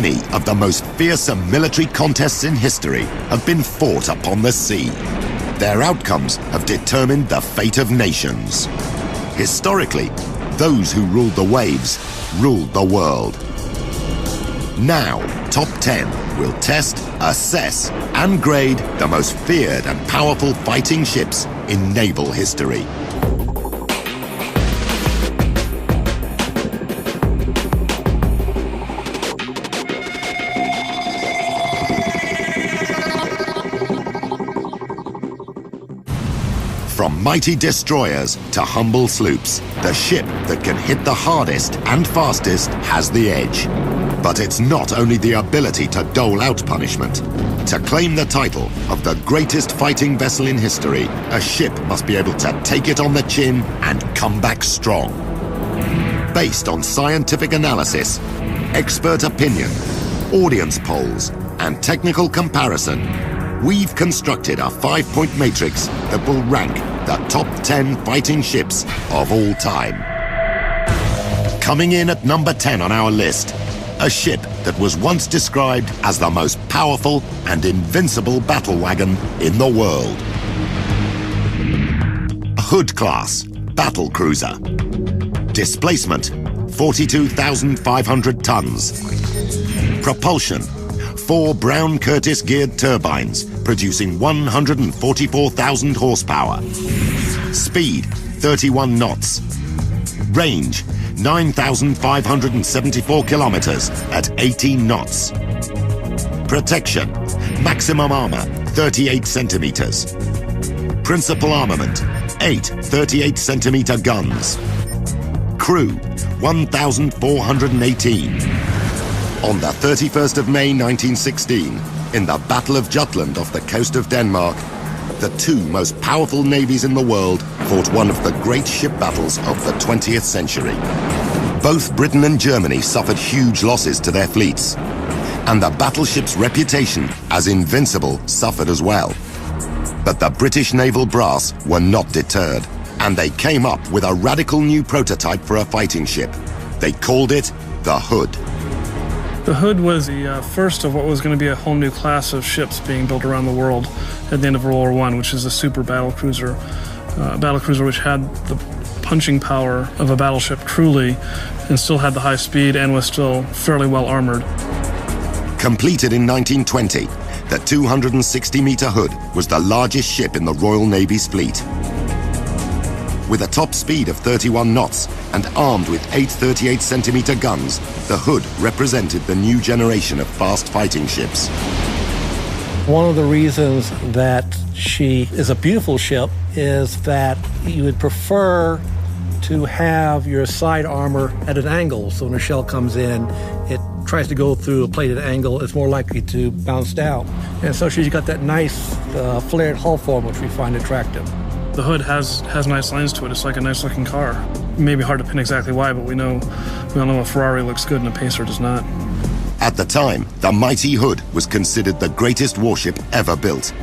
Many of the most fearsome military contests in history have been fought upon the sea. Their outcomes have determined the fate of nations. Historically, those who ruled the waves ruled the world. Now, Top 10 will test, assess, and grade the most feared and powerful fighting ships in naval history. From mighty destroyers to humble sloops, the ship that can hit the hardest and fastest has the edge. But it's not only the ability to dole out punishment. To claim the title of the greatest fighting vessel in history, a ship must be able to take it on the chin and come back strong. Based on scientific analysis, expert opinion, audience polls, and technical comparison, we've constructed a 5-point matrix that will rank the top 10 fighting ships of all time. Coming in at number 10 on our list, a ship that was once described as the most powerful and invincible battle wagon in the world. Hood-class battle cruiser. Displacement, 42,500 tons. Propulsion, 4 Brown Curtis geared turbines producing 144,000 horsepower. Speed, 31 knots. Range, 9,574 kilometers at 18 knots. Protection, maximum armor, 38 centimeters. Principal armament, 8 38-centimeter guns. Crew, 1,418. On the 31st of May 1916, in the Battle of Jutland off the coast of Denmark, the two most powerful navies in the world fought one of the great ship battles of the 20th century. Both Britain and Germany suffered huge losses to their fleets, and the battleship's reputation as invincible suffered as well. But the British naval brass were not deterred, and they came up with a radical new prototype for a fighting ship. They called it the Hood. The Hood was the first of what was going to be a whole new class of ships being built around the world at the end of World War I, which is the super battlecruiser. Battlecruiser which had the punching power of a battleship truly, and still had the high speed and was still fairly well armored. Completed in 1920, the 260-meter Hood was the largest ship in the Royal Navy's fleet. With a top speed of 31 knots and armed with 8 38-centimeter guns, the Hood represented the new generation of fast fighting ships. One of the reasons that she is a beautiful ship is that you would prefer to have your side armor at an angle, so when a shell comes in, it tries to go through a plated angle, it's more likely to bounce down. And so she's got that nice flared hull form, which we find attractive. The Hood has nice lines to it. It's like a nice looking car. Maybe hard to pin exactly why, but we all know a Ferrari looks good and a Pacer does not. At the time, the mighty Hood was considered the greatest warship ever built.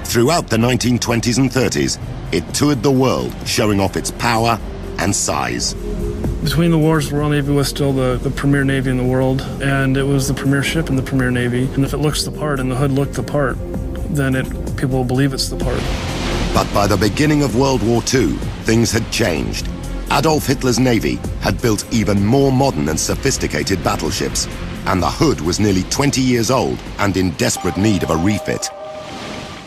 Throughout the 1920s and 30s, it toured the world, showing off its power and size. Between the wars, the Royal Navy was still the premier navy in the world, and it was the premier ship in the premier navy. And if it looks the part and the Hood looked the part, then people will believe it's the part. But by the beginning of World War II, things had changed. Adolf Hitler's navy had built even more modern and sophisticated battleships, and the Hood was nearly 20 years old and in desperate need of a refit.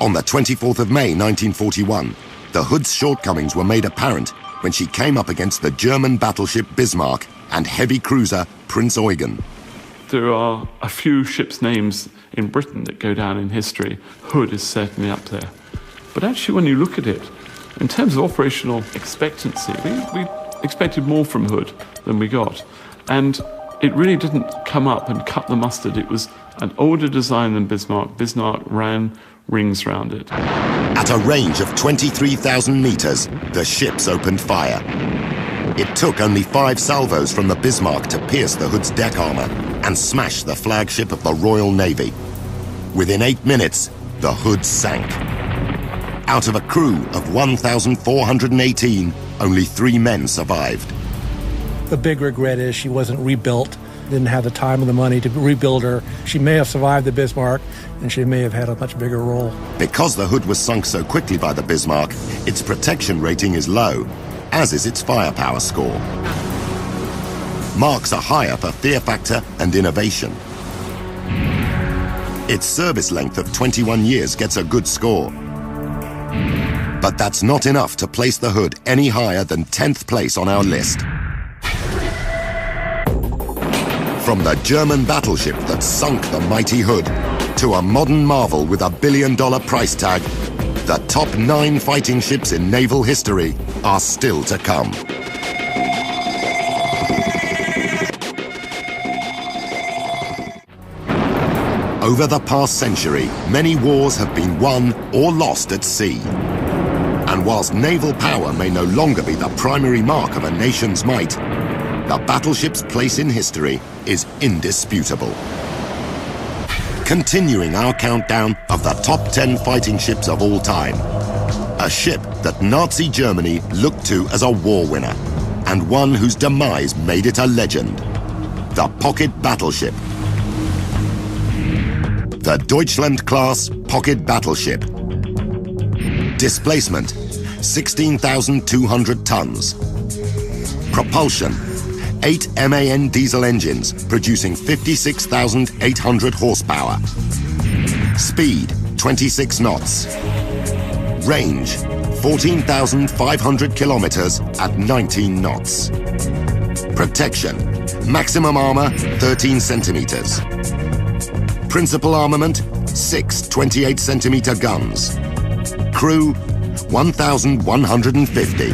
On the 24th of May 1941, the Hood's shortcomings were made apparent when she came up against the German battleship Bismarck and heavy cruiser Prinz Eugen. There are a few ships' names in Britain that go down in history. Hood is certainly up there. But actually, when you look at it, in terms of operational expectancy, we expected more from Hood than we got. And it really didn't come up and cut the mustard. It was an older design than Bismarck. Bismarck ran rings round it. At a range of 23,000 meters, the ships opened fire. It took only 5 salvos from the Bismarck to pierce the Hood's deck armor and smash the flagship of the Royal Navy. Within 8 minutes, the Hood sank. Out of a crew of 1,418, only 3 men survived. The big regret is she wasn't rebuilt didn't have the time or the money to rebuild her. She may have survived the Bismarck, and she may have had a much bigger role. Because the Hood was sunk so quickly by the Bismarck, its protection rating is low, as is its firepower score. Marks are higher for fear factor and innovation. Its service length of 21 years gets a good score. But that's not enough to place the Hood any higher than 10th place on our list. From the German battleship that sunk the mighty Hood to a modern marvel with $1 billion price tag, the top 9 fighting ships in naval history are still to come. Over the past century, many wars have been won or lost at sea. And whilst naval power may no longer be the primary mark of a nation's might, the battleship's place in history is indisputable. Continuing our countdown of the top 10 fighting ships of all time, a ship that Nazi Germany looked to as a war winner, and one whose demise made it a legend, the pocket battleship. The Deutschland-class pocket battleship. Displacement, 16,200 tons. Propulsion, 8 MAN diesel engines producing 56,800 horsepower. Speed, 26 knots. Range, 14,500 kilometers at 19 knots. Protection, maximum armor, 13 centimeters. Principal armament, 6 28-centimeter guns. Crew, 1,150.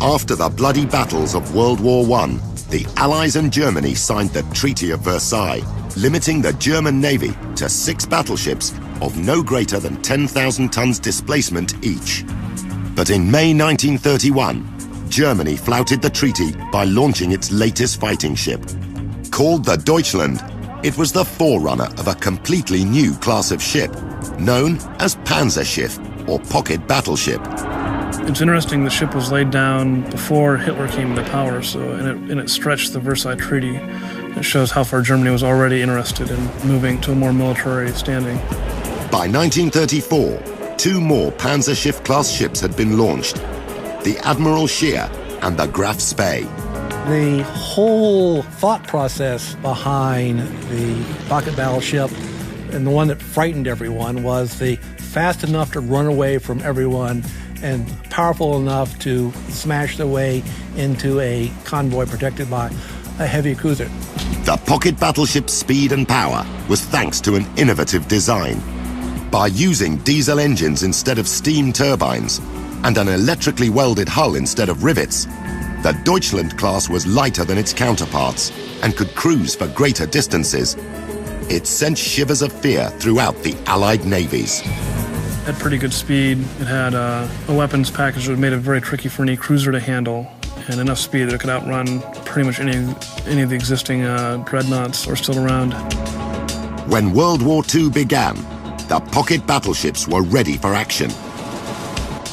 After the bloody battles of World War I, the Allies and Germany signed the Treaty of Versailles, limiting the German Navy to 6 battleships of no greater than 10,000 tons displacement each. But in May 1931, Germany flouted the treaty by launching its latest fighting ship. Called the Deutschland, it was the forerunner of a completely new class of ship, known as Panzerschiff, or pocket battleship. It's interesting the ship was laid down before Hitler came to power, and it stretched the Versailles Treaty. It shows how far Germany was already interested in moving to a more military standing. By 1934, 2 more Panzerschiff-class ships had been launched, the Admiral Scheer and the Graf Spee. The whole thought process behind the pocket battleship, and the one that frightened everyone, was the fast enough to run away from everyone and powerful enough to smash their way into a convoy protected by a heavy cruiser. The pocket battleship's speed and power was thanks to an innovative design. By using diesel engines instead of steam turbines and an electrically welded hull instead of rivets, the Deutschland class was lighter than its counterparts and could cruise for greater distances. It sent shivers of fear throughout the Allied navies. It had pretty good speed. It had a weapons package that made it very tricky for any cruiser to handle, and enough speed that it could outrun pretty much any of the existing dreadnoughts are still around. When World War II began, the pocket battleships were ready for action.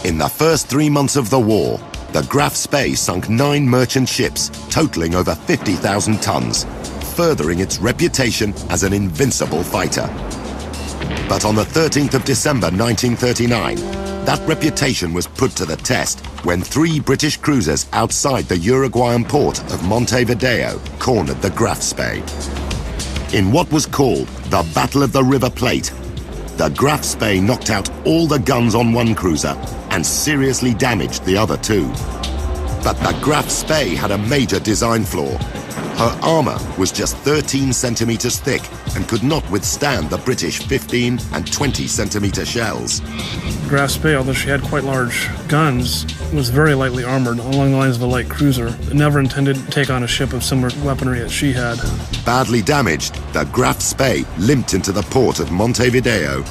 In the first 3 months of the war, the Graf Spee sunk 9 merchant ships, totaling over 50,000 tons, furthering its reputation as an invincible fighter. But on the 13th of December 1939, that reputation was put to the test when 3 British cruisers outside the Uruguayan port of Montevideo cornered the Graf Spee. In what was called the Battle of the River Plate, the Graf Spee knocked out all the guns on one cruiser and seriously damaged the other 2. But the Graf Spee had a major design flaw. Her armor was just 13 centimeters thick and could not withstand the British 15 and 20 centimeter shells. Graf Spee, although she had quite large guns, was very lightly armored along the lines of a light cruiser. It never intended to take on a ship of similar weaponry as she had. Badly damaged, the Graf Spee limped into the port of Montevideo,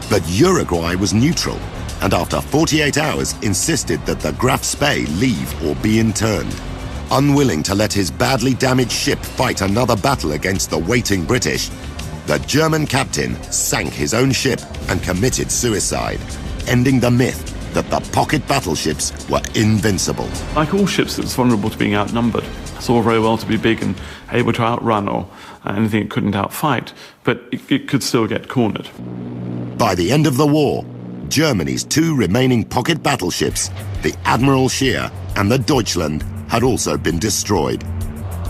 but Uruguay was neutral, and after 48 hours insisted that the Graf Spee leave or be interned. Unwilling to let his badly damaged ship fight another battle against the waiting British, the German captain sank his own ship and committed suicide, ending the myth that the pocket battleships were invincible. Like all ships, it was vulnerable to being outnumbered. It's all very well to be big and able to outrun or anything it couldn't outfight, but it could still get cornered. By the end of the war, Germany's two remaining pocket battleships, the Admiral Scheer and the Deutschland, had also been destroyed.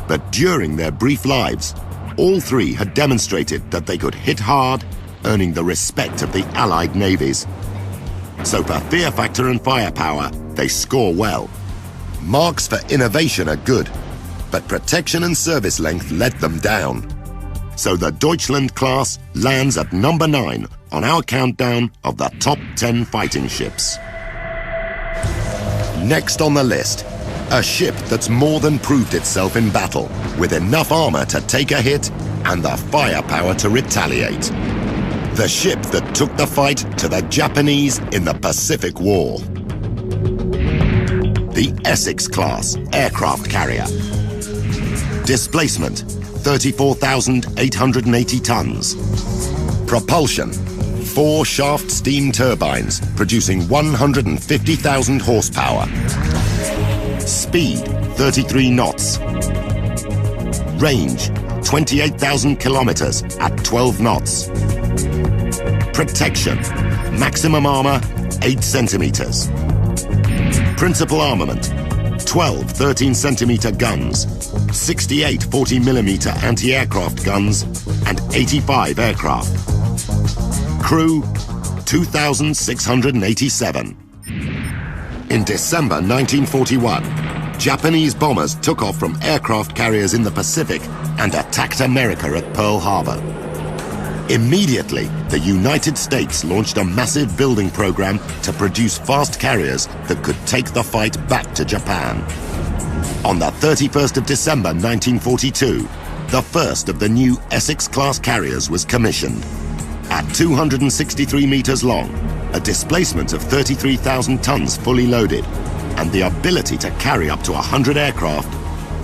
But during their brief lives, all three had demonstrated that they could hit hard, earning the respect of the Allied navies. So for fear factor and firepower, they score well. Marks for innovation are good, but protection and service length let them down. So the Deutschland class lands at number 9 on our countdown of the top 10 fighting ships. Next on the list, a ship that's more than proved itself in battle, with enough armor to take a hit and the firepower to retaliate. The ship that took the fight to the Japanese in the Pacific War. The Essex-class aircraft carrier. Displacement, 34,880 tons. Propulsion, 4 shaft steam turbines producing 150,000 horsepower. Speed, 33 knots. Range, 28,000 kilometers at 12 knots. Protection, maximum armor, 8 centimeters. Principal armament, 12 13-centimeter guns, 68 40mm anti-aircraft guns, and 85 aircraft. Crew, 2,687. In December 1941, Japanese bombers took off from aircraft carriers in the Pacific and attacked America at Pearl Harbor. Immediately, the United States launched a massive building program to produce fast carriers that could take the fight back to Japan. On the 31st of December 1942, the first of the new Essex-class carriers was commissioned. At 263 meters long, a displacement of 33,000 tons fully loaded, and the ability to carry up to 100 aircraft,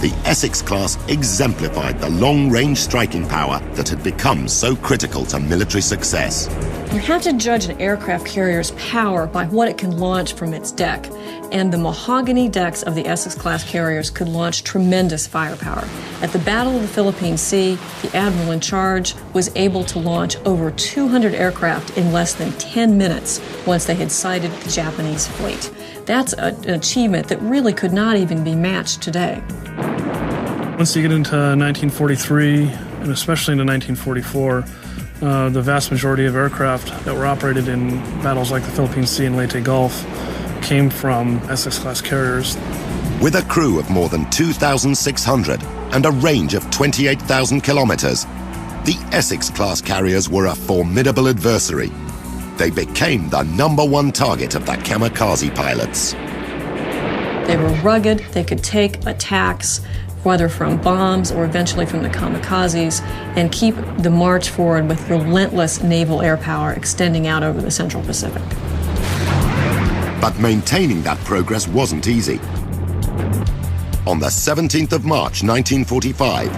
the Essex-class exemplified the long-range striking power that had become so critical to military success. You have to judge an aircraft carrier's power by what it can launch from its deck, and the mahogany decks of the Essex-class carriers could launch tremendous firepower. At the Battle of the Philippine Sea, the admiral in charge was able to launch over 200 aircraft in less than 10 minutes once they had sighted the Japanese fleet. That's an achievement that really could not even be matched today. Once you get into 1943, and especially into 1944, the vast majority of aircraft that were operated in battles like the Philippine Sea and Leyte Gulf came from Essex-class carriers. With a crew of more than 2,600 and a range of 28,000 kilometers, the Essex-class carriers were a formidable adversary. They became the #1 target of the kamikaze pilots. They were rugged, they could take attacks, whether from bombs or eventually from the kamikazes, and keep the march forward with relentless naval air power extending out over the Central Pacific. But maintaining that progress wasn't easy. On the 17th of March 1945,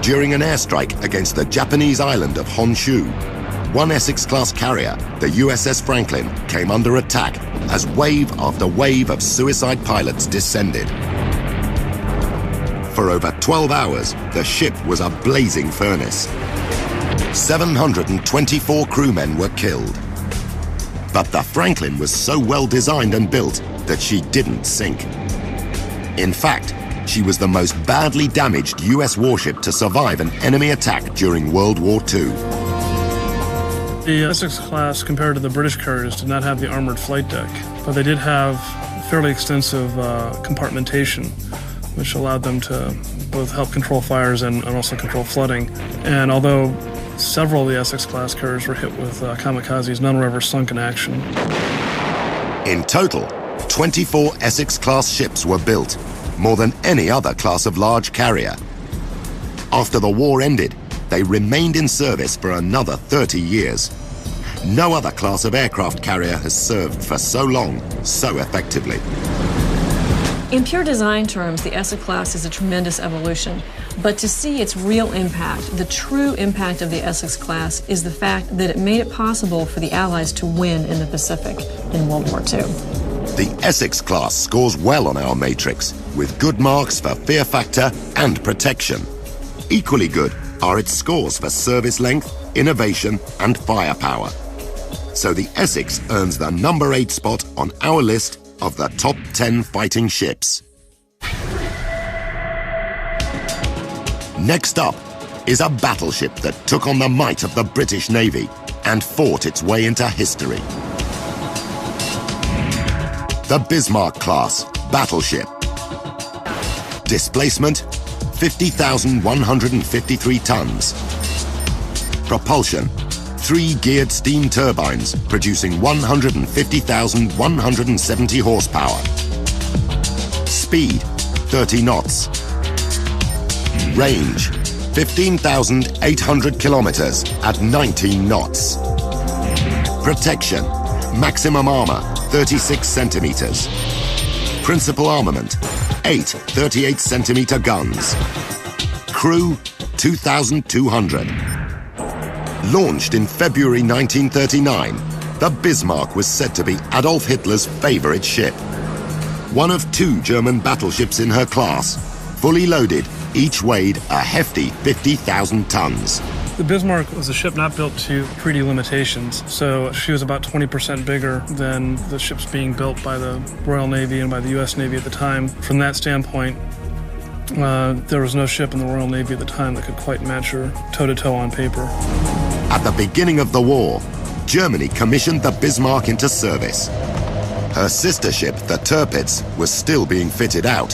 during an airstrike against the Japanese island of Honshu, one Essex-class carrier, the USS Franklin, came under attack as wave after wave of suicide pilots descended. For over 12 hours, the ship was a blazing furnace. 724 crewmen were killed. But the Franklin was so well designed and built that she didn't sink. In fact, she was the most badly damaged US warship to survive an enemy attack during World War II. The Essex class, compared to the British carriers, did not have the armored flight deck, but they did have fairly extensive compartmentation, which allowed them to both help control fires and also control flooding. And although several of the Essex-class carriers were hit with kamikazes, none were ever sunk in action. In total, 24 Essex-class ships were built, more than any other class of large carrier. After the war ended, they remained in service for another 30 years. No other class of aircraft carrier has served for so long, so effectively. In pure design terms, the Essex class is a tremendous evolution. But to see its real impact, the true impact of the Essex class is the fact that it made it possible for the Allies to win in the Pacific in World War II. The Essex class scores well on our matrix, with good marks for fear factor and protection. Equally good are its scores for service length, innovation, and firepower. So the Essex earns the number 8 spot on our list of the top 10 fighting ships. Next up is a battleship that took on the might of the British Navy and fought its way into history. The Bismarck-class battleship. Displacement, 50,153 tons. Propulsion, 3 geared steam turbines producing 150,170 horsepower. Speed, 30 knots. Range, 15,800 kilometers at 19 knots. Protection, maximum armor, 36 centimeters. Principal armament, 8 38-centimeter guns. Crew, 2,200. Launched in February 1939, the Bismarck was said to be Adolf Hitler's favorite ship. One of 2 German battleships in her class, fully loaded, each weighed a hefty 50,000 tons. The Bismarck was a ship not built to treaty limitations, so she was about 20% bigger than the ships being built by the Royal Navy and by the U.S. Navy at the time. From that standpoint, there was no ship in the Royal Navy at the time that could quite match her toe-to-toe on paper. At the beginning of the war, Germany commissioned the Bismarck into service. Her sister ship, the Tirpitz, was still being fitted out,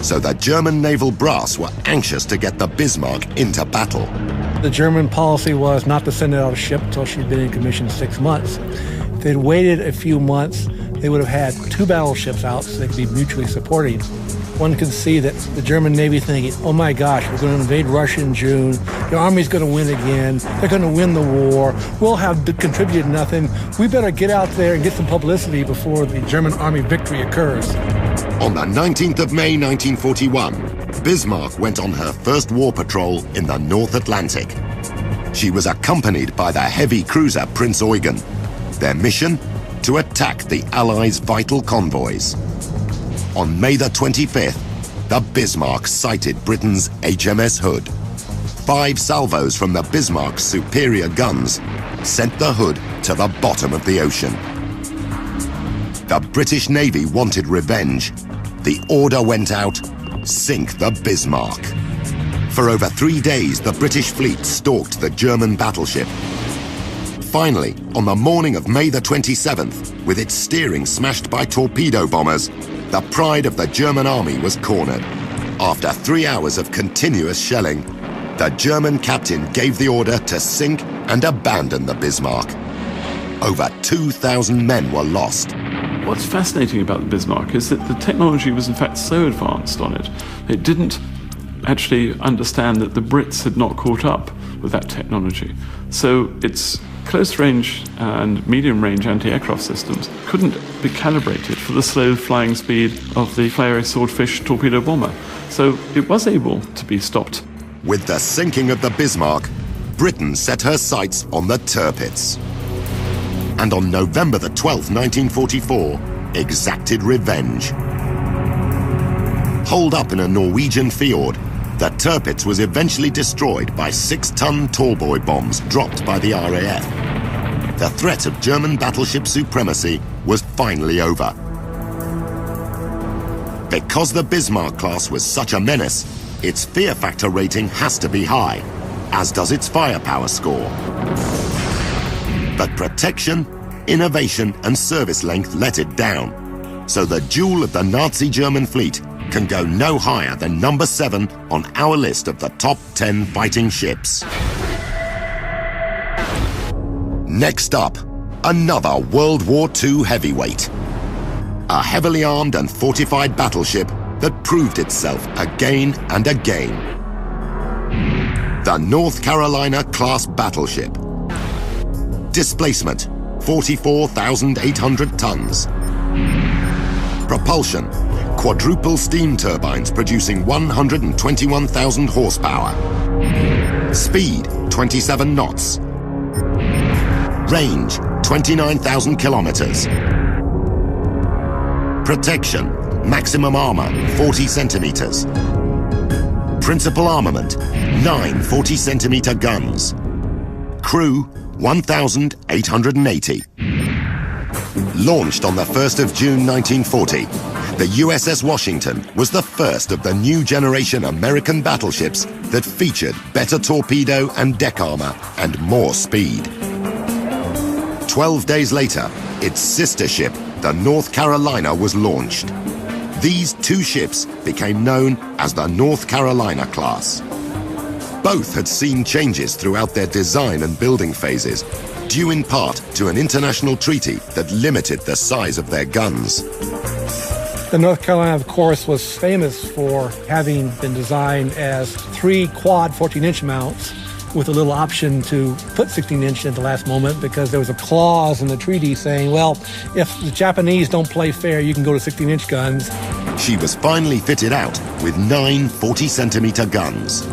so the German naval brass were anxious to get the Bismarck into battle. The German policy was not to send out a ship until she'd been in commission 6 months. If they'd waited a few months, they would have had 2 battleships out so they could be mutually supporting. One could see that the German Navy thinking, oh my gosh, we're going to invade Russia in June, the Army's going to win again, they're going to win the war, we'll have contributed nothing, we better get out there and get some publicity before the German Army victory occurs. On the 19th of May 1941, Bismarck went on her first war patrol in the North Atlantic. She was accompanied by the heavy cruiser Prince Eugen. Their mission? To attack the Allies' vital convoys. On May the 25th, the Bismarck sighted Britain's HMS Hood. 5 salvos from the Bismarck's superior guns sent the Hood to the bottom of the ocean. The British Navy wanted revenge. The order went out, sink the Bismarck. For over 3 days, the British fleet stalked the German battleship. Finally, on the morning of May the 27th, with its steering smashed by torpedo bombers, the pride of the German army was cornered. After 3 hours of continuous shelling, the German captain gave the order to sink and abandon the Bismarck. Over 2,000 men were lost. What's fascinating about the Bismarck is that the technology was in fact so advanced on it, it didn't actually understand that the Brits had not caught up with that technology. So its close-range and medium-range anti-aircraft systems couldn't be calibrated for the slow flying speed of the Flyaway Swordfish torpedo bomber. So it was able to be stopped. With the sinking of the Bismarck, Britain set her sights on the Tirpitz. And on November the 12th, 1944, exacted revenge. Holed up in a Norwegian fjord, the Tirpitz was eventually destroyed by 6-ton tallboy bombs dropped by the RAF. The threat of German battleship supremacy was finally over. Because the Bismarck class was such a menace, its fear factor rating has to be high, as does its firepower score. But protection, innovation, and service length let it down. So the jewel of the Nazi German fleet can go no higher than number 7 on our list of the top 10 fighting ships. Next up, another World War II heavyweight. A heavily armed and fortified battleship that proved itself again and again. The North Carolina-class battleship. Displacement, 44,800 tons. Propulsion, Quadruple steam turbines producing 121,000 horsepower. Speed, 27 knots. Range, 29,000 kilometers. Protection, maximum armor, 40 centimeters. Principal armament, 9 40-centimeter guns. Crew, 1,880. Launched on the 1st of June 1940, the USS Washington was the first of the new generation American battleships that featured better torpedo and deck armor and more speed. 12 days later, its sister ship, the North Carolina, was launched. These two ships became known as the North Carolina class. Both had seen changes throughout their design and building phases, due in part to an international treaty that limited the size of their guns. The North Carolina, of course, was famous for having been designed as 3 quad 14-inch mounts with a little option to put 16-inch at the last moment, because there was a clause in the treaty saying, well, if the Japanese don't play fair, you can go to 16-inch guns. She was finally fitted out with 9 40-centimeter guns.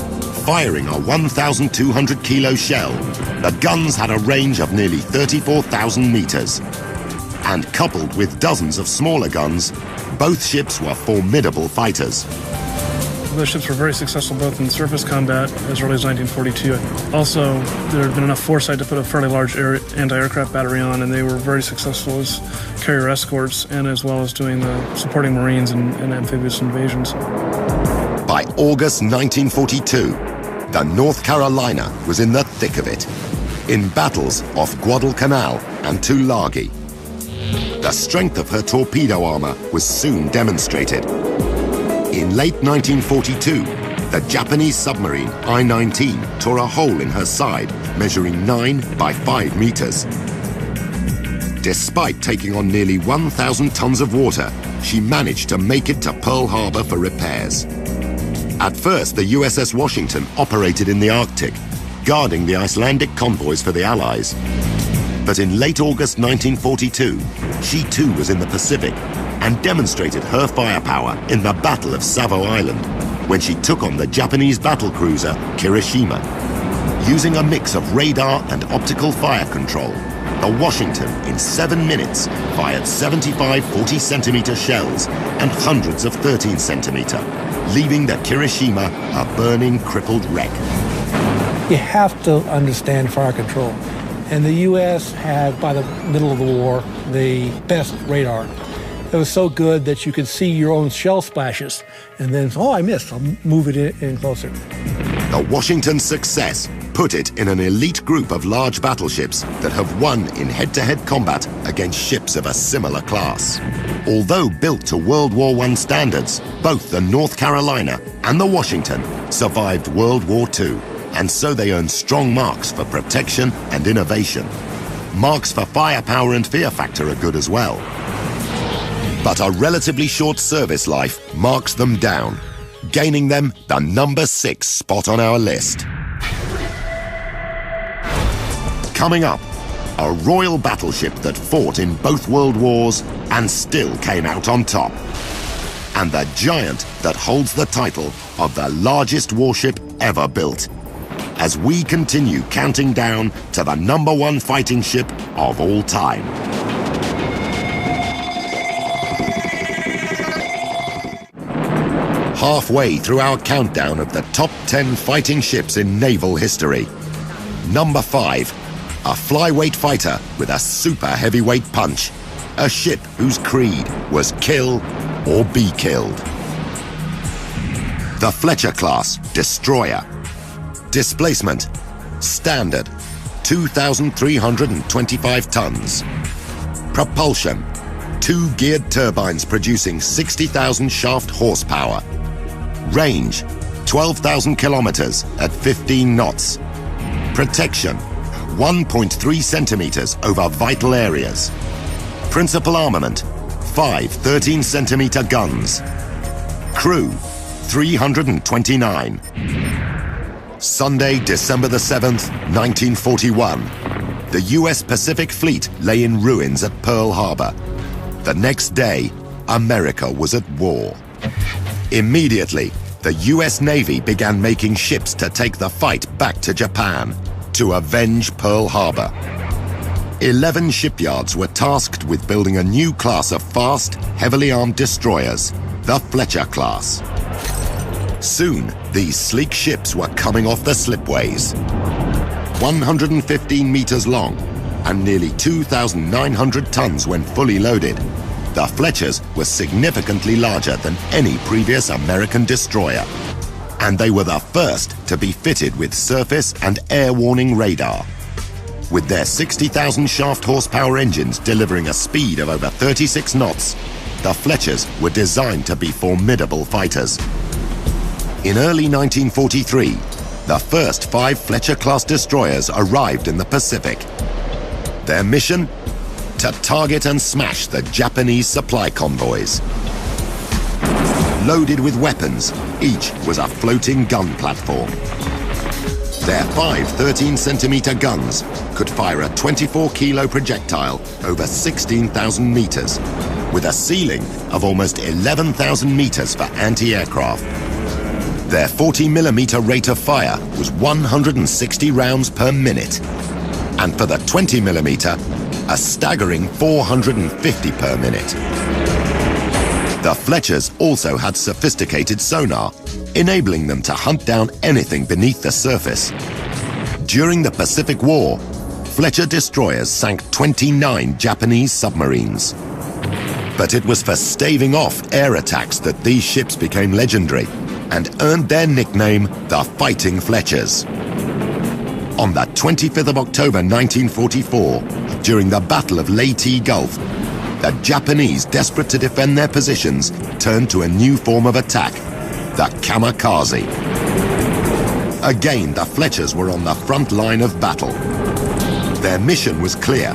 Firing a 1,200-kilo shell, the guns had a range of nearly 34,000 meters. And coupled with dozens of smaller guns, both ships were formidable fighters. The ships were very successful both in surface combat as early as 1942. Also, there had been enough foresight to put a fairly large anti-aircraft battery on, and they were very successful as carrier escorts and as well as doing the supporting Marines and amphibious invasions. By August 1942, the North Carolina was in the thick of it, in battles off Guadalcanal and Tulagi. The strength of her torpedo armor was soon demonstrated. In late 1942, the Japanese submarine I-19 tore a hole in her side, measuring 9 by 5 meters. Despite taking on nearly 1,000 tons of water, she managed to make it to Pearl Harbor for repairs. At first, the USS Washington operated in the Arctic, guarding the Icelandic convoys for the Allies. But in late August 1942, she too was in the Pacific and demonstrated her firepower in the Battle of Savo Island, when she took on the Japanese battlecruiser Kirishima. Using a mix of radar and optical fire control, the Washington, in 7 minutes, fired 75 40-centimeter shells and hundreds of 13-centimeter, leaving the Kirishima a burning, crippled wreck. You have to understand fire control. And the U.S. had, by the middle of the war, the best radar. It was so good that you could see your own shell splashes. And then, oh, I missed. I'll move it in closer. The Washington's success put it in an elite group of large battleships that have won in head-to-head combat against ships of a similar class. Although built to World War I standards, both the North Carolina and the Washington survived World War II, and so they earned strong marks for protection and innovation. Marks for firepower and fear factor are good as well. But a relatively short service life marks them down, gaining them the number 6 spot on our list. Coming up, a royal battleship that fought in both world wars and still came out on top. And the giant that holds the title of the largest warship ever built, as we continue counting down to the number 1 fighting ship of all time. Halfway through our countdown of the top 10 fighting ships in naval history. Number 5, a flyweight fighter with a super heavyweight punch. A ship whose creed was kill or be killed. The Fletcher-class destroyer. Displacement, standard, 2,325 tons. Propulsion, 2 geared turbines producing 60,000 shaft horsepower. Range, 12,000 kilometers at 15 knots. Protection, 1.3 centimeters over vital areas. Principal armament, 5 13-centimeter guns. Crew, 329. Sunday, December the 7th, 1941. The US Pacific Fleet lay in ruins at Pearl Harbor. The next day, America was at war. Immediately, the US Navy began making ships to take the fight back to Japan, to avenge Pearl Harbor. 11 shipyards were tasked with building a new class of fast, heavily armed destroyers, the Fletcher class. Soon, these sleek ships were coming off the slipways. 115 meters long and nearly 2,900 tons when fully loaded, the Fletchers were significantly larger than any previous American destroyer. And they were the first to be fitted with surface and air warning radar. With their 60,000 shaft horsepower engines delivering a speed of over 36 knots, the Fletchers were designed to be formidable fighters. In early 1943, the first 5 Fletcher-class destroyers arrived in the Pacific. Their mission? To target and smash the Japanese supply convoys. Loaded with weapons, each was a floating gun platform. Their 5 13-centimeter guns could fire a 24-kilo projectile over 16,000 meters, with a ceiling of almost 11,000 meters for anti-aircraft. Their 40-millimeter rate of fire was 160 rounds per minute, and for the 20-millimeter, a staggering 450 per minute. The Fletchers also had sophisticated sonar, enabling them to hunt down anything beneath the surface. During the Pacific War, Fletcher destroyers sank 29 Japanese submarines. But it was for staving off air attacks that these ships became legendary and earned their nickname the Fighting Fletchers. On the 25th of October 1944, during the Battle of Leyte Gulf, the Japanese, desperate to defend their positions, turned to a new form of attack, the kamikaze. Again, the Fletchers were on the front line of battle. Their mission was clear: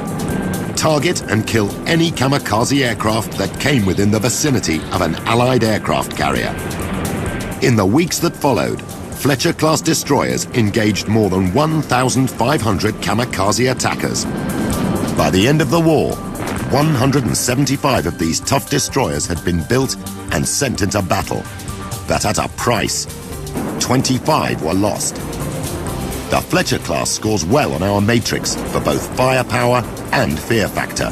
target and kill any kamikaze aircraft that came within the vicinity of an Allied aircraft carrier. In the weeks that followed, Fletcher-class destroyers engaged more than 1,500 kamikaze attackers. By the end of the war, 175 of these tough destroyers had been built and sent into battle. But at a price, 25 were lost. The Fletcher class scores well on our matrix for both firepower and fear factor.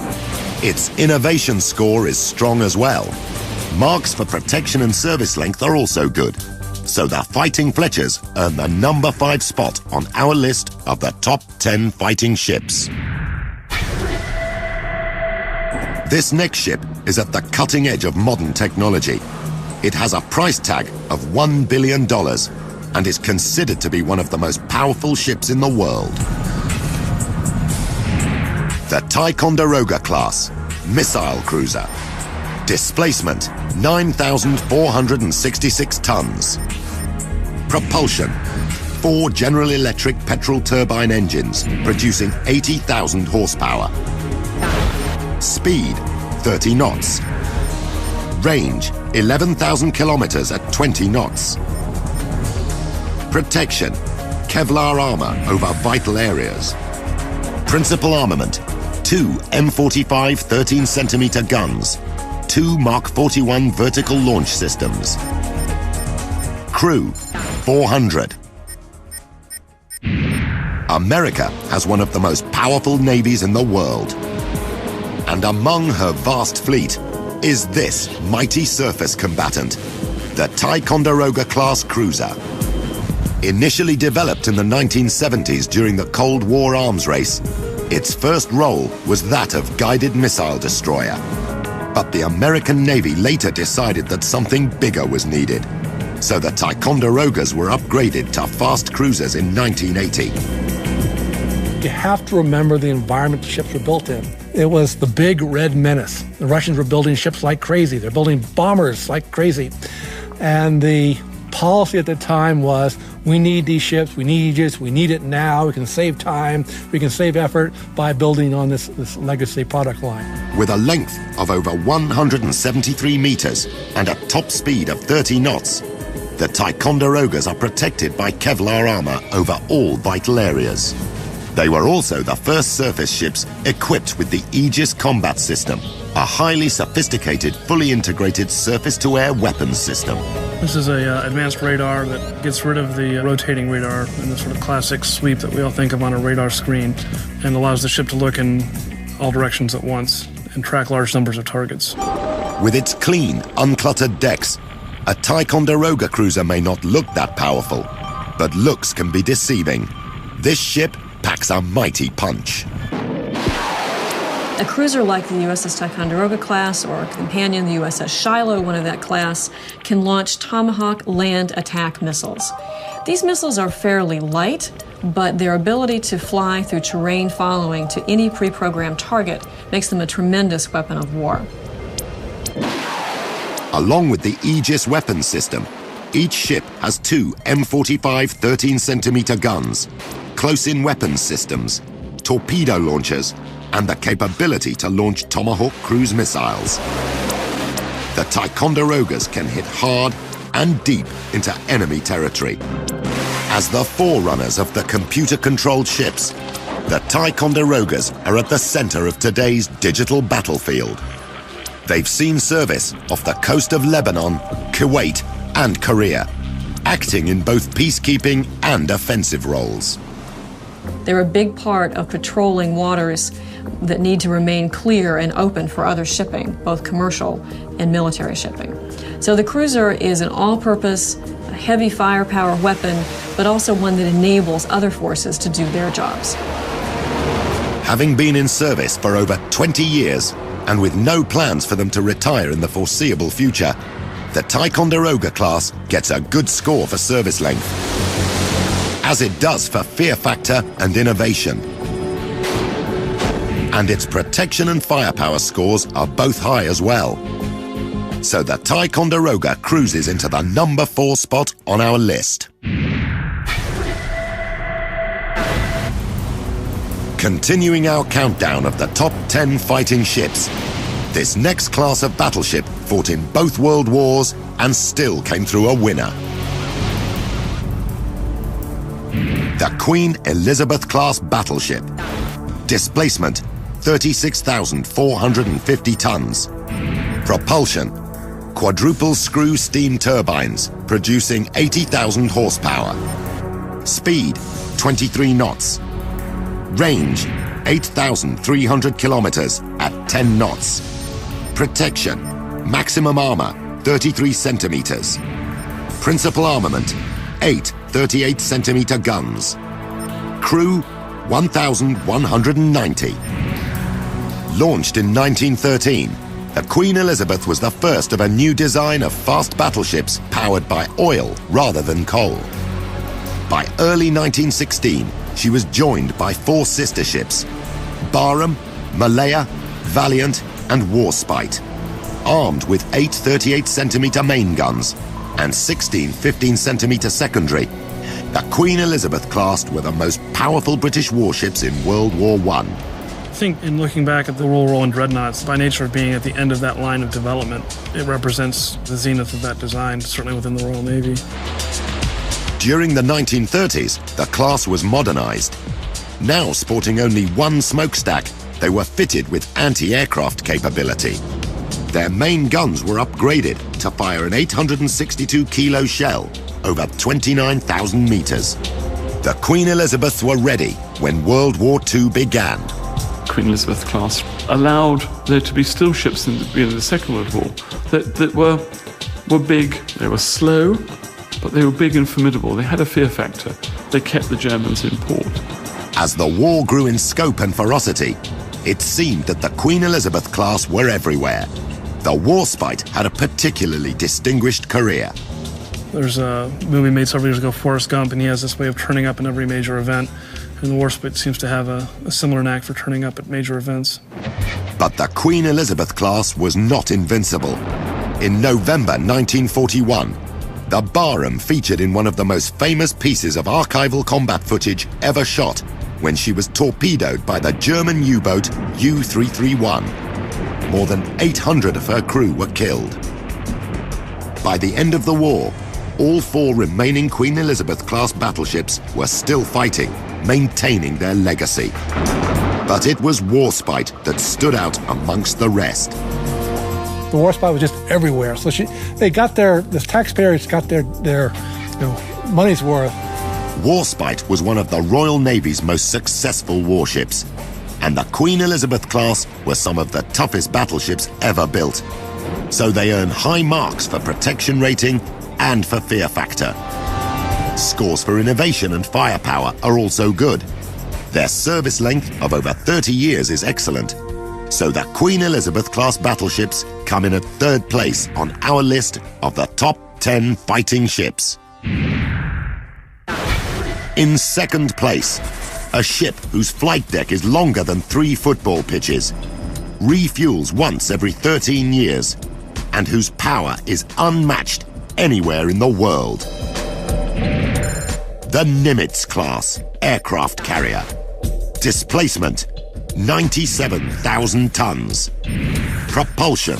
Its innovation score is strong as well. Marks for protection and service length are also good. So the Fighting Fletchers earn the number 5 spot on our list of the top 10 fighting ships. This next ship is at the cutting edge of modern technology. It has a price tag of $1 billion and is considered to be one of the most powerful ships in the world. The Ticonderoga class, missile cruiser. Displacement, 9,466 tons. Propulsion, 4 General Electric petrol turbine engines producing 80,000 horsepower. Speed, 30 knots. Range, 11,000 kilometers at 20 knots. Protection, Kevlar armor over vital areas. Principal armament, 2 M45 13-centimeter guns, 2 Mark 41 vertical launch systems. Crew, 400. America has one of the most powerful navies in the world. And among her vast fleet is this mighty surface combatant, the Ticonderoga-class cruiser. Initially developed in the 1970s during the Cold War arms race, its first role was that of guided missile destroyer. But the American Navy later decided that something bigger was needed. So the Ticonderogas were upgraded to fast cruisers in 1980. You have to remember the environment the ships were built in. It was the big red menace. The Russians were building ships like crazy. They're building bombers like crazy. And the policy at the time was, we need these ships, we need Aegis, we need it now, we can save time, we can save effort by building on this legacy product line. With a length of over 173 meters and a top speed of 30 knots, the Ticonderogas are protected by Kevlar armor over all vital areas. They were also the first surface ships equipped with the Aegis Combat System, a highly sophisticated, fully integrated surface-to-air weapons system. This is a advanced radar that gets rid of the rotating radar and the sort of classic sweep that we all think of on a radar screen, and allows the ship to look in all directions at once and track large numbers of targets. With its clean, uncluttered decks, a Ticonderoga cruiser may not look that powerful, but looks can be deceiving. This ship packs a mighty punch. A cruiser like the USS Ticonderoga class or a companion, the USS Shiloh, one of that class, can launch Tomahawk land attack missiles. These missiles are fairly light, but their ability to fly through terrain following to any pre-programmed target makes them a tremendous weapon of war. Along with the Aegis weapons system, each ship has two M45 13cm guns, close-in weapons systems, torpedo launchers, and the capability to launch Tomahawk cruise missiles. The Ticonderogas can hit hard and deep into enemy territory. As the forerunners of the computer-controlled ships, the Ticonderogas are at the center of today's digital battlefield. They've seen service off the coast of Lebanon, Kuwait, and Korea, acting in both peacekeeping and offensive roles. They're a big part of patrolling waters that need to remain clear and open for other shipping, both commercial and military shipping. So the cruiser is an all-purpose, heavy firepower weapon, but also one that enables other forces to do their jobs. Having been in service for over 20 years, and with no plans for them to retire in the foreseeable future, the Ticonderoga class gets a good score for service length, as it does for fear factor and innovation. And its protection and firepower scores are both high as well. So the Ticonderoga cruises into the number 4 spot on our list. Continuing our countdown of the top 10 fighting ships, this next class of battleship fought in both world wars and still came through a winner. The Queen Elizabeth class battleship. Displacement, 36,450 tons. Propulsion, quadruple screw steam turbines producing 80,000 horsepower. Speed, 23 knots. Range, 8,300 kilometers at 10 knots. Protection, maximum armor, 33 centimeters. Principal armament, 8 38-centimeter guns. Crew, 1,190. Launched in 1913, the Queen Elizabeth was the first of a new design of fast battleships powered by oil rather than coal. By early 1916, she was joined by 4 sister ships, Barham, Malaya, Valiant, and Warspite, armed with 8 38-centimeter main guns and 16 15-centimeter secondary. The Queen Elizabeth class were the most powerful British warships in World War I. I think in looking back at the Royal and Dreadnoughts, by nature of being at the end of that line of development, it represents the zenith of that design, certainly within the Royal Navy. During the 1930s, the class was modernized. Now sporting only one smokestack, they were fitted with anti-aircraft capability. Their main guns were upgraded to fire an 862-kilo shell over 29,000 meters. The Queen Elizabeths were ready when World War II began. Queen Elizabeth class allowed there to be still ships in the Second World War that were big, they were slow, but they were big and formidable. They had a fear factor. They kept the Germans in port. As the war grew in scope and ferocity, it seemed that the Queen Elizabeth class were everywhere. The Warspite had a particularly distinguished career. There's a movie made several years ago, Forrest Gump, and he has this way of turning up in every major event. And the Warspite seems to have a similar knack for turning up at major events. But the Queen Elizabeth class was not invincible. In November 1941, the Barham featured in one of the most famous pieces of archival combat footage ever shot when she was torpedoed by the German U-boat U-331. More than 800 of her crew were killed. By the end of the war, all 4 remaining Queen Elizabeth class battleships were still fighting, maintaining their legacy. But it was Warspite that stood out amongst the rest. The Warspite was just everywhere. So the taxpayers got their money's worth. Warspite was one of the Royal Navy's most successful warships, and the Queen Elizabeth class were some of the toughest battleships ever built. So they earn high marks for protection rating and for fear factor. Scores for innovation and firepower are also good. Their service length of over 30 years is excellent. So the Queen Elizabeth class battleships come in at 3rd place on our list of the top 10 fighting ships. In 2nd place, a ship whose flight deck is longer than 3 football pitches, refuels once every 13 years, and whose power is unmatched anywhere in the world. The Nimitz class aircraft carrier. Displacement, 97,000 tons. Propulsion,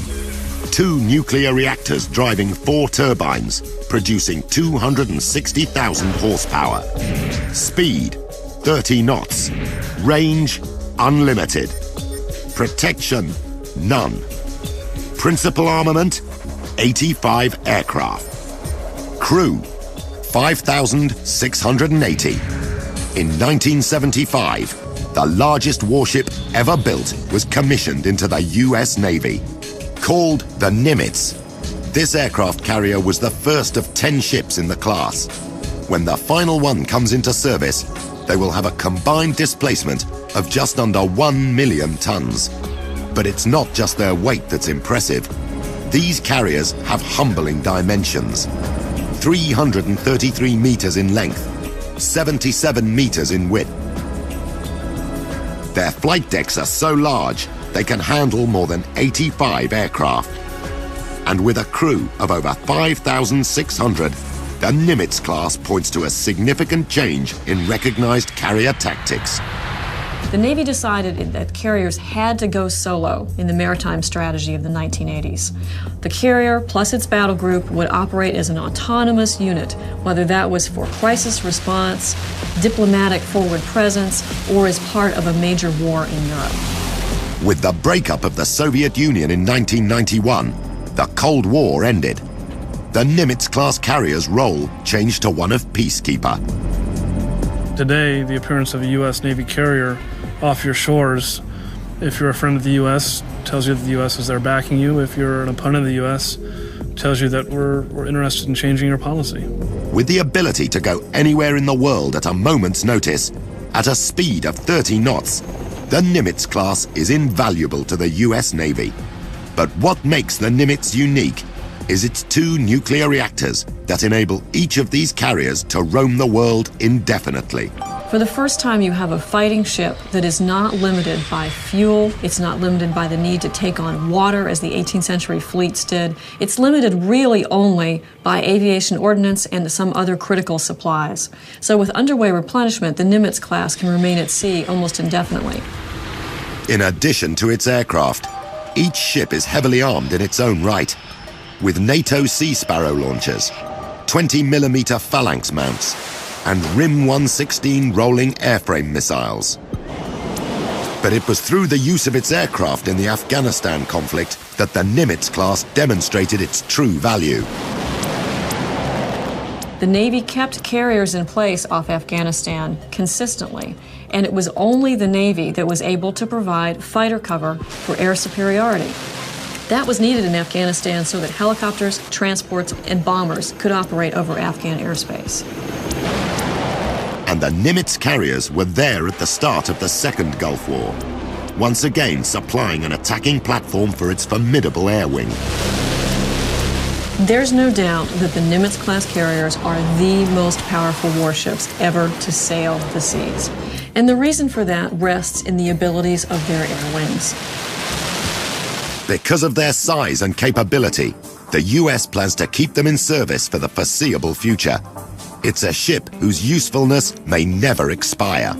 2 nuclear reactors driving 4 turbines, producing 260,000 horsepower. Speed, 30 knots. Range, unlimited. Protection, none. Principal armament, 85 aircraft. Crew, 5,680. In 1975, the largest warship ever built was commissioned into the US Navy. Called the Nimitz, this aircraft carrier was the first of 10 ships in the class. When the final one comes into service, they will have a combined displacement of just under 1 million tons. But it's not just their weight that's impressive. These carriers have humbling dimensions. 333 meters in length, 77 meters in width. Their flight decks are so large, they can handle more than 85 aircraft. And with a crew of over 5,600, the Nimitz class points to a significant change in recognized carrier tactics. The Navy decided that carriers had to go solo in the maritime strategy of the 1980s. The carrier plus its battle group would operate as an autonomous unit, whether that was for crisis response, diplomatic forward presence, or as part of a major war in Europe. With the breakup of the Soviet Union in 1991, the Cold War ended. The Nimitz-class carrier's role changed to one of peacekeeper. Today, the appearance of a U.S. Navy carrier off your shores, if you're a friend of the U.S., tells you that the U.S. is there backing you. If you're an opponent of the U.S., tells you that we're interested in changing your policy. With the ability to go anywhere in the world at a moment's notice, at a speed of 30 knots, the Nimitz class is invaluable to the U.S. Navy. But what makes the Nimitz unique is its 2 nuclear reactors that enable each of these carriers to roam the world indefinitely. For the first time, you have a fighting ship that is not limited by fuel. It's not limited by the need to take on water as the 18th century fleets did. It's limited really only by aviation ordnance and some other critical supplies. So with underway replenishment, the Nimitz class can remain at sea almost indefinitely. In addition to its aircraft, each ship is heavily armed in its own right, with NATO Sea Sparrow launchers, 20mm Phalanx mounts, and RIM 116 rolling airframe missiles. But it was through the use of its aircraft in the Afghanistan conflict that the Nimitz class demonstrated its true value. The Navy kept carriers in place off Afghanistan consistently, and it was only the Navy that was able to provide fighter cover for air superiority. That was needed in Afghanistan so that helicopters, transports, and bombers could operate over Afghan airspace. And the Nimitz carriers were there at the start of the Second Gulf War, once again supplying an attacking platform for its formidable air wing. There's no doubt that the Nimitz-class carriers are the most powerful warships ever to sail the seas. And the reason for that rests in the abilities of their air wings. Because of their size and capability, the US plans to keep them in service for the foreseeable future. It's a ship whose usefulness may never expire.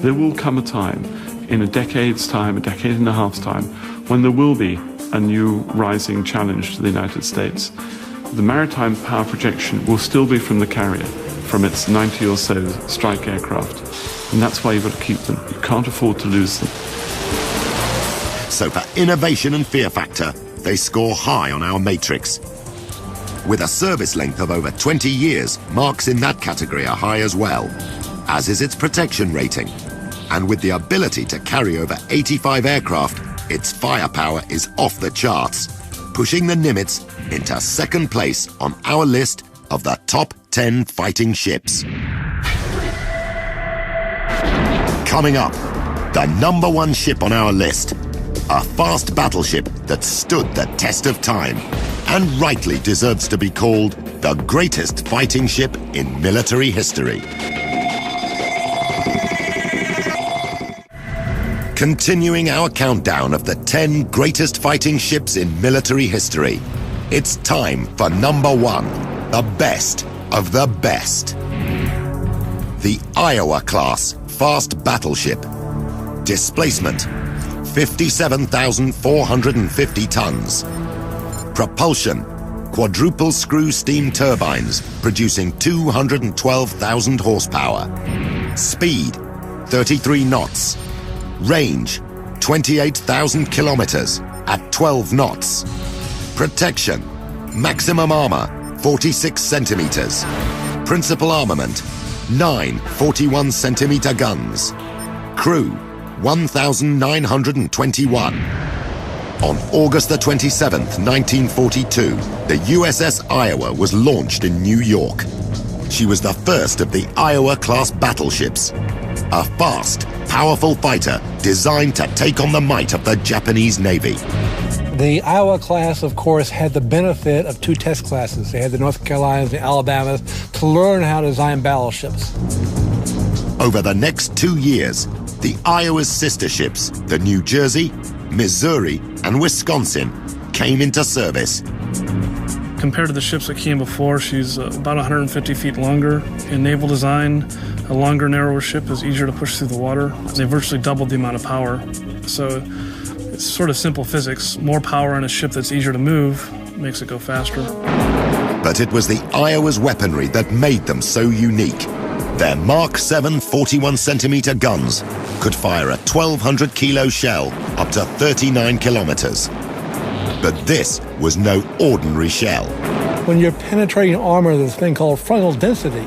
There will come a time, in a decade's time, a decade and a half's time, when there will be a new rising challenge to the United States. The maritime power projection will still be from the carrier, from its 90 or so strike aircraft. And that's why you've got to keep them. You can't afford to lose them. So for innovation and fear factor, they score high on our matrix. With a service length of over 20 years, marks in that category are high as well, as is its protection rating. And with the ability to carry over 85 aircraft, its firepower is off the charts, pushing the Nimitz into second place on our list of the top 10 fighting ships. Coming up, the #1 ship on our list, a fast battleship that stood the test of time and rightly deserves to be called the greatest fighting ship in military history. Continuing our countdown of the 10 greatest fighting ships in military history, it's time for #1, the best of the best. The Iowa-class fast battleship. Displacement, 57,450 tons. Propulsion, quadruple screw steam turbines producing 212,000 horsepower. Speed, 33 knots. Range, 28,000 kilometers at 12 knots. Protection, maximum armor, 46 centimeters. Principal armament, 9 41-centimeter guns. Crew, 1,921. On August the 27th, 1942, the USS Iowa was launched in New York. She was the first of the Iowa-class battleships, a fast, powerful fighter designed to take on the might of the Japanese Navy. The Iowa class, of course, had the benefit of 2 test classes. They had the North Carolinas and the Alabamas to learn how to design battleships. Over the next 2 years, the Iowa's sister ships, the New Jersey, Missouri, and Wisconsin, came into service. Compared to the ships that came before, she's about 150 feet longer. In naval design, a longer, narrower ship is easier to push through the water. They virtually doubled the amount of power. So it's sort of simple physics. More power in a ship that's easier to move makes it go faster. But it was the Iowa's weaponry that made them so unique. Their Mark 7 41-centimeter guns could fire a 1,200-kilo shell up to 39 kilometers. But this was no ordinary shell. When you're penetrating armor, there's a thing called frontal density.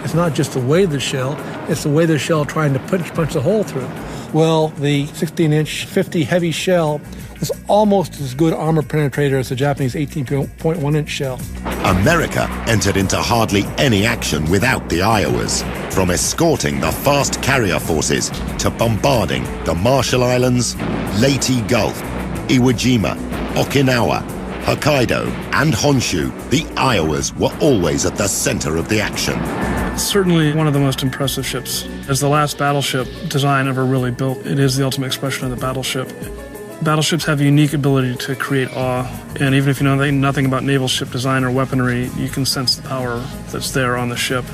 It's not just the weight of the shell, it's the weight of the shell trying to punch the hole through. Well, the 16-inch 50 heavy shell was almost as good armor penetrator as the Japanese 18.1-inch shell. America entered into hardly any action without the Iowas, from escorting the fast carrier forces to bombarding the Marshall Islands, Leyte Gulf, Iwo Jima, Okinawa, Hokkaido, and Honshu. The Iowas were always at the center of the action. Certainly one of the most impressive ships. As the last battleship design ever really built, it is the ultimate expression of the battleship. Battleships have a unique ability to create awe, and even if you know nothing about naval ship design or weaponry, you can sense the power that's there on the ship.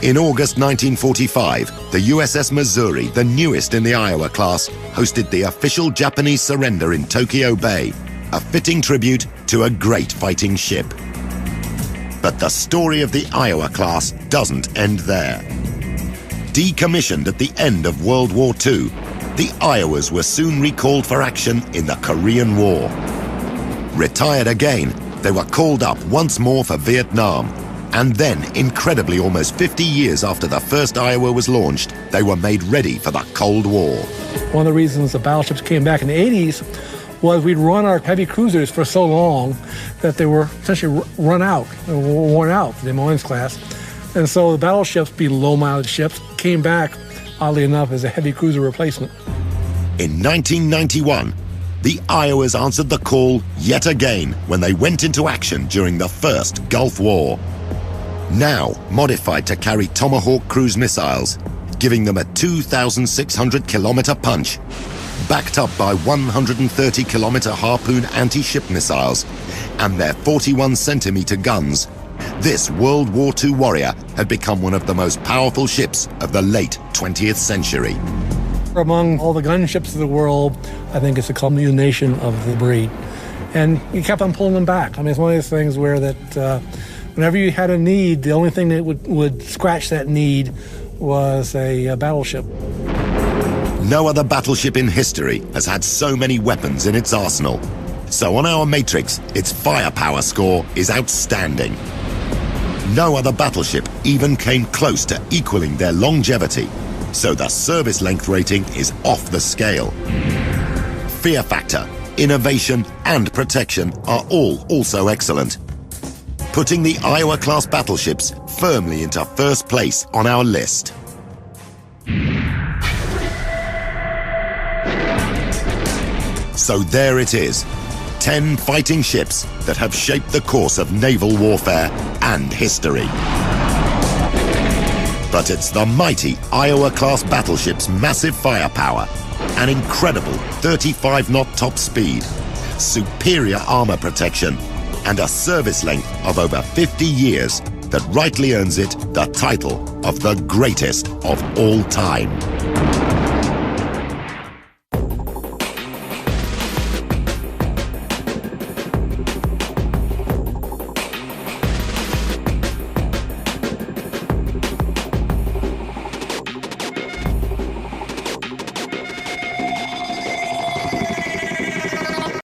In August 1945, the USS Missouri, the newest in the Iowa class, hosted the official Japanese surrender in Tokyo Bay, a fitting tribute to a great fighting ship. But the story of the Iowa class doesn't end there. Decommissioned at the end of World War II, the Iowas were soon recalled for action in the Korean War. Retired again, they were called up once more for Vietnam. And then, incredibly, almost 50 years after the first Iowa was launched, they were made ready for the Cold War. One of the reasons the battleships came back in the 80s was we'd run our heavy cruisers for so long that they were essentially worn out, the Des Moines class. And so the battleships, being low-mileage ships, came back, oddly enough, as a heavy cruiser replacement. In 1991, the Iowas answered the call yet again when they went into action during the first Gulf War. Now modified to carry Tomahawk cruise missiles, giving them a 2,600-kilometer punch, backed up by 130-kilometer Harpoon anti-ship missiles and their 41-centimeter guns, this World War II warrior had become one of the most powerful ships of the late 20th century. Among all the gunships of the world, I think it's a culmination of the breed. And you kept on pulling them back. I mean, it's one of those things where that whenever you had a need, the only thing that would scratch that need was a battleship. No other battleship in history has had so many weapons in its arsenal. So on our matrix, its firepower score is outstanding. No other battleship even came close to equaling their longevity, so the service length rating is off the scale. Fear factor, innovation, and protection are all also excellent, putting the Iowa-class battleships firmly into first place on our list. So there it is, 10 fighting ships that have shaped the course of naval warfare and history. But it's the mighty Iowa-class battleship's massive firepower, an incredible 35-knot top speed, superior armor protection, and a service length of over 50 years that rightly earns it the title of the greatest of all time.